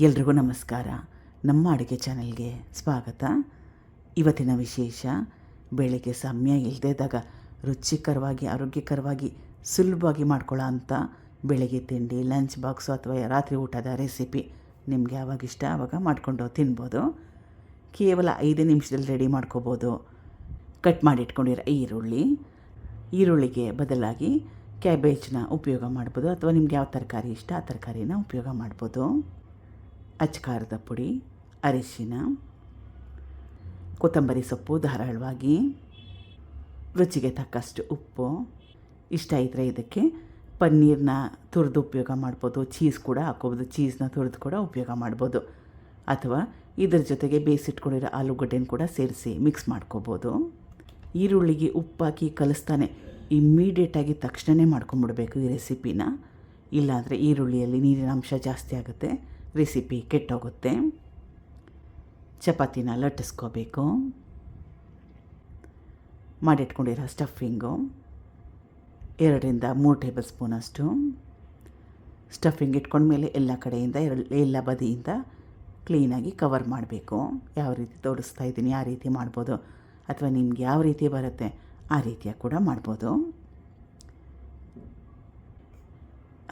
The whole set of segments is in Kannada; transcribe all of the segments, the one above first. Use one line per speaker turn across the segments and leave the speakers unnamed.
ಎಲ್ರಿಗೂ ನಮಸ್ಕಾರ. ನಮ್ಮ ಅಡುಗೆ ಚಾನಲ್ಗೆ ಸ್ವಾಗತ. ಇವತ್ತಿನ ವಿಶೇಷ, ಬೆಳಗ್ಗೆ ಸಮಯ ಇಲ್ಲದಿದ್ದಾಗ ರುಚಿಕರವಾಗಿ ಆರೋಗ್ಯಕರವಾಗಿ ಸುಲಭವಾಗಿ ಮಾಡ್ಕೊಳ್ಳೋ ಅಂಥ ಬೆಳಗ್ಗೆ ತಿಂಡಿ, ಲಂಚ್ ಬಾಕ್ಸು ಅಥವಾ ರಾತ್ರಿ ಊಟದ ರೆಸಿಪಿ ನಿಮಗೆ ಯಾವಾಗ ಇಷ್ಟ ಆವಾಗ ಮಾಡಿಕೊಂಡು ತಿನ್ಬೋದು. ಕೇವಲ 5 ನಿಮಿಷದಲ್ಲಿ ರೆಡಿ ಮಾಡ್ಕೋಬೋದು. ಕಟ್ ಮಾಡಿ ಇಟ್ಕೊಂಡಿರೋ ಈರುಳ್ಳಿಗೆ ಬದಲಾಗಿ ಕ್ಯಾಬೇಜ್ನ ಉಪಯೋಗ ಮಾಡ್ಬೋದು, ಅಥವಾ ನಿಮ್ಗೆ ಯಾವ ತರಕಾರಿ ಇಷ್ಟ ಆ ತರಕಾರಿನ ಉಪಯೋಗ ಮಾಡ್ಬೋದು. ಅಚ್ಚಕಾರದ ಪುಡಿ, ಅರಿಶಿನ, ಕೊತ್ತಂಬರಿ ಸೊಪ್ಪು ಧಾರಾಳವಾಗಿ, ರುಚಿಗೆ ತಕ್ಕಷ್ಟು ಉಪ್ಪು. ಇಷ್ಟ ಇದ್ದರೆ ಇದಕ್ಕೆ ಪನ್ನೀರನ್ನ ತುರಿದು ಉಪಯೋಗ ಮಾಡ್ಬೋದು, ಚೀಸ್ ಕೂಡ ಹಾಕ್ಕೋಬೋದು, ಚೀಸ್ನ ತುರಿದು ಕೂಡ ಉಪಯೋಗ ಮಾಡ್ಬೋದು, ಅಥವಾ ಇದ್ರ ಜೊತೆಗೆ ಬೇಯಿಸಿಟ್ಕೊಂಡಿರೋ ಆಲೂಗಡ್ಡೆನ ಕೂಡ ಸೇರಿಸಿ ಮಿಕ್ಸ್ ಮಾಡ್ಕೋಬೋದು. ಈರುಳ್ಳಿಗೆ ಉಪ್ಪಾಕಿ ಕಲಿಸ್ತಾನೆ ಇಮ್ಮಿಡಿಯೇಟಾಗಿ ತಕ್ಷಣವೇ ಮಾಡ್ಕೊಂಬಿಡ್ಬೇಕು ಈ ರೆಸಿಪಿನ. ಇಲ್ಲಾಂದರೆ ಈರುಳ್ಳಿಯಲ್ಲಿ ನೀರಿನ ಅಂಶ ಜಾಸ್ತಿ ಆಗುತ್ತೆ, ರೆಸಿಪಿ ಕೆಟ್ಟೋಗುತ್ತೆ. ಚಪಾತಿನ ಲಟ್ಟಿಸ್ಕೋಬೇಕು. ಮಾಡಿಟ್ಕೊಂಡಿರೋ ಸ್ಟಫಿಂಗು 2ರಿಂದ 3 ಟೇಬಲ್ ಸ್ಪೂನಷ್ಟು ಸ್ಟಫಿಂಗ್ ಇಟ್ಕೊಂಡ್ಮೇಲೆ ಎಲ್ಲ ಕಡೆಯಿಂದ ಎಲ್ಲ ಬದಿಯಿಂದ ಕ್ಲೀನಾಗಿ ಕವರ್ ಮಾಡಬೇಕು. ಯಾವ ರೀತಿ ತೋರಿಸ್ತಾ ಇದ್ದೀನಿ ಆ ರೀತಿ ಮಾಡ್ಬೋದು, ಅಥವಾ ನಿಮ್ಗೆ ಯಾವ ರೀತಿ ಬರುತ್ತೆ ಆ ರೀತಿಯಾಗಿ ಕೂಡ ಮಾಡ್ಬೋದು.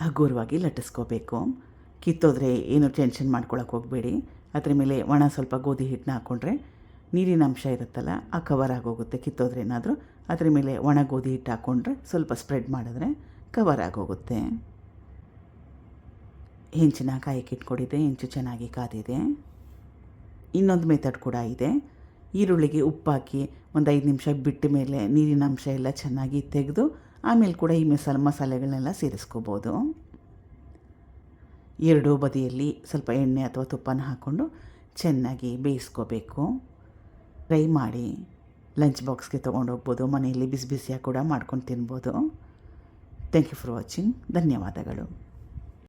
ಹಗುರವಾಗಿ ಲಟ್ಟಿಸ್ಕೋಬೇಕು. ಕಿತ್ತೋದ್ರೆ ಏನು ಟೆನ್ಷನ್ ಮಾಡ್ಕೊಳಕ್ಕೆ ಹೋಗಬೇಡಿ. ಅದ್ರ ಮೇಲೆ ಸ್ವಲ್ಪ ಗೋಧಿ ಹಿಟ್ಟನ್ನ ಹಾಕ್ಕೊಂಡ್ರೆ ನೀರಿನ ಅಂಶ ಇರುತ್ತಲ್ಲ ಆ ಕವರ್ ಆಗೋಗುತ್ತೆ. ಕಿತ್ತೋದ್ರೆ ಏನಾದರೂ ಅದ್ರ ಮೇಲೆ ಗೋಧಿ ಹಿಟ್ಟು ಹಾಕ್ಕೊಂಡ್ರೆ ಸ್ವಲ್ಪ ಸ್ಪ್ರೆಡ್ ಮಾಡಿದ್ರೆ ಕವರ್ ಆಗೋಗುತ್ತೆ. ಹೆಂಚಿನ ಕಾಯಕ್ಕೆ ಇಟ್ಕೊಂಡಿದ್ದೆ, ಹೆಂಚು ಚೆನ್ನಾಗಿ ಕಾದಿದೆ. ಇನ್ನೊಂದು ಮೆಥಡ್ ಕೂಡ ಇದೆ. ಈರುಳ್ಳಿಗೆ ಉಪ್ಪಾಕಿ 5 ನಿಮಿಷ ಬಿಟ್ಟ ಮೇಲೆ ನೀರಿನ ಅಂಶ ಎಲ್ಲ ಚೆನ್ನಾಗಿ ತೆಗೆದು ಆಮೇಲೆ ಕೂಡ ಈ ಮಸಾಲೆಗಳನ್ನೆಲ್ಲ ಸೇರಿಸ್ಕೋಬೋದು. 2 ಬದಿಯಲ್ಲಿ ಸ್ವಲ್ಪ ಎಣ್ಣೆ ಅಥವಾ ತುಪ್ಪನ ಹಾಕ್ಕೊಂಡು ಚೆನ್ನಾಗಿ ಬೇಯಿಸ್ಕೋಬೇಕು. ಫ್ರೈ ಮಾಡಿ ಲಂಚ್ ಬಾಕ್ಸ್ಗೆ ತೊಗೊಂಡೋಗ್ಬೋದು, ಮನೆಯಲ್ಲಿ ಬಿಸಿ ಬಿಸಿಯಾಗಿ ಕೂಡ ಮಾಡ್ಕೊಂಡು ತಿನ್ಬೋದು. Thank you for watching. ಧನ್ಯವಾದಗಳು.